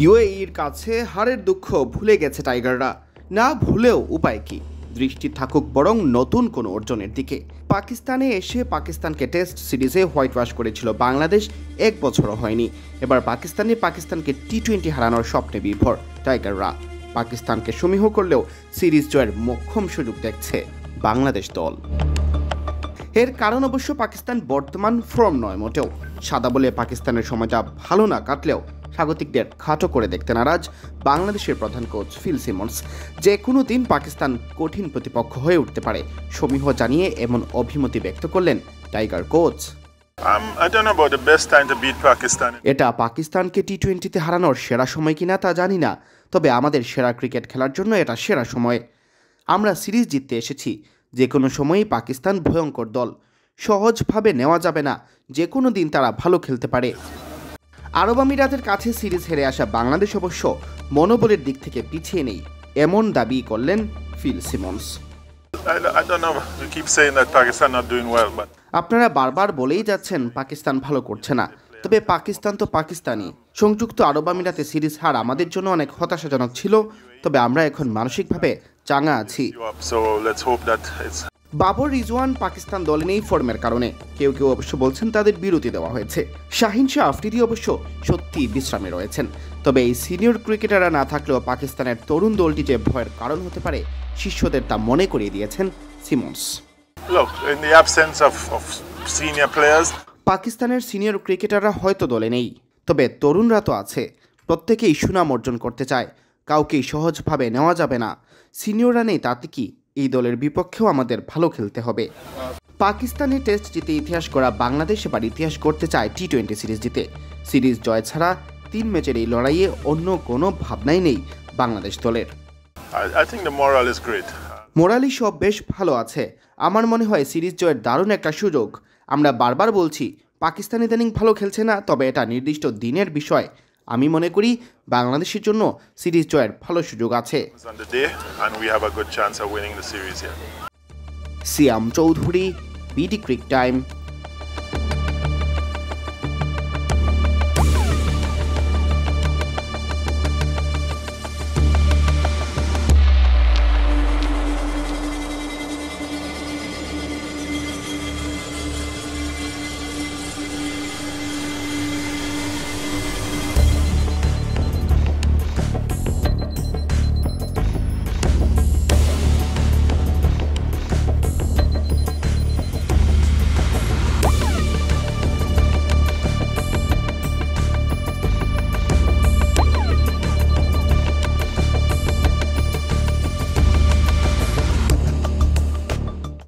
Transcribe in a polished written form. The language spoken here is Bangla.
ইউএইর কাছে হারের দুঃখ ভুলে গেছে টাইগাররা। না ভুলেও উপায় কি? দৃষ্টি থাকুক বরং নতুন কোনো অর্জনের দিকে। পাকিস্তানে এসে পাকিস্তানকে টেস্ট সিরিজে হোয়াইট ওয়াশ করেছিল বাংলাদেশ, এক বছরও হয়নি। এবার পাকিস্তানকে টি-20 হারানোর স্বপ্নে বিভোর টাইগাররা। পাকিস্তানকে সমীহ করলেও সিরিজ জয়ের মোক্ষম সুযোগ দেখছে বাংলাদেশ দল। এর কারণ অবশ্য পাকিস্তান বর্তমান ফর্ম নয় মোটেও। সাদা বলে পাকিস্তানের সময়টা ভালো না কাটলেও স্বাগতিকদের খাটো করে দেখতে নারাজ বাংলাদেশের প্রধান কোচ ফিল সিমন্স। যে কোনো দিন পাকিস্তান কঠিন প্রতিপক্ষ হয়ে উঠতে পারে সমীহ জানিয়ে এমন অভিমতি ব্যক্ত করলেন টাইগার কোচ। এটা পাকিস্তানকে টি-20তে হারানোর সেরা সময় কিনা তা জানি না, তবে আমাদের সেরা ক্রিকেট খেলার জন্য এটা সেরা সময়। আমরা সিরিজ জিততে এসেছি। যে কোনো সময়ই পাকিস্তান ভয়ঙ্কর দল, সহজভাবে নেওয়া যাবে না। যে কোনো দিন তারা ভালো খেলতে পারে। আরব আমিরাতের কাছে সিরিজ হেরে আসা বাংলাদেশ অবশ্য মনোবলের দিক থেকে পিছিয়ে নেই, এমন দাবি করলেন ফিল সিমন্স। আপনারা বারবার বলেই যাচ্ছেন পাকিস্তান ভালো করছে না, তবে পাকিস্তান তো পাকিস্তানই। সংযুক্ত আরব আমিরাতে সিরিজ হার আমাদের জন্য অনেক হতাশাজনক ছিল, তবে আমরা এখন মানসিকভাবে চাঙ্গা আছি। বাবর রিজওয়ান পাকিস্তান দলে নেই ফর্মের কারণে, কেউ কেউ অবশ্য বলছেন তাদের বিরতি দেওয়া হয়েছে। শাহিন শাহ আফ্রিদি অবশ্য সত্যি বিশ্রামে রয়েছেন। তবে এই সিনিয়র ক্রিকেটাররা না থাকলেও পাকিস্তানের তরুণ দলটি যে ভয়ের কারণ হতে পারে শিষ্যদের তা মনে করিয়ে দিয়েছেন সিমন্স। পাকিস্তানের সিনিয়র ক্রিকেটাররা হয়তো দলে নেই, তবে তরুণরা তো আছে। প্রত্যেকেই সুনাম অর্জন করতে চায়, কাউকেই সহজভাবে নেওয়া যাবে না। সিনিয়ররা নেই তাতে কি, এই দলের বিপক্ষেও আমাদের ভালো খেলতে হবে। পাকিস্তানে টেস্ট জিতে ইতিহাস করা বাংলাদেশ এবার ইতিহাস করতে চায় টি-20 সিরিজ জিতে। সিরিজ জয় ছাড়া 3 ম্যাচের এই লড়াইয়ে অন্য কোনো ভাবনাই নেই বাংলাদেশ দলের। মোরালি সব বেশ ভালো আছে। আমার মনে হয় সিরিজ জয়ের দারুণ একটা সুযোগ। আমরা বারবার বলছি পাকিস্তান ইদানিং ভালো খেলছে না, তবে এটা নির্দিষ্ট দিনের বিষয়। আমি মনে করি বাংলাদেশের জন্য সিরিজ জয়ের ভালো সুযোগ আছে। সিয়াম চৌধুরী, বিডি ক্রিক টাইম।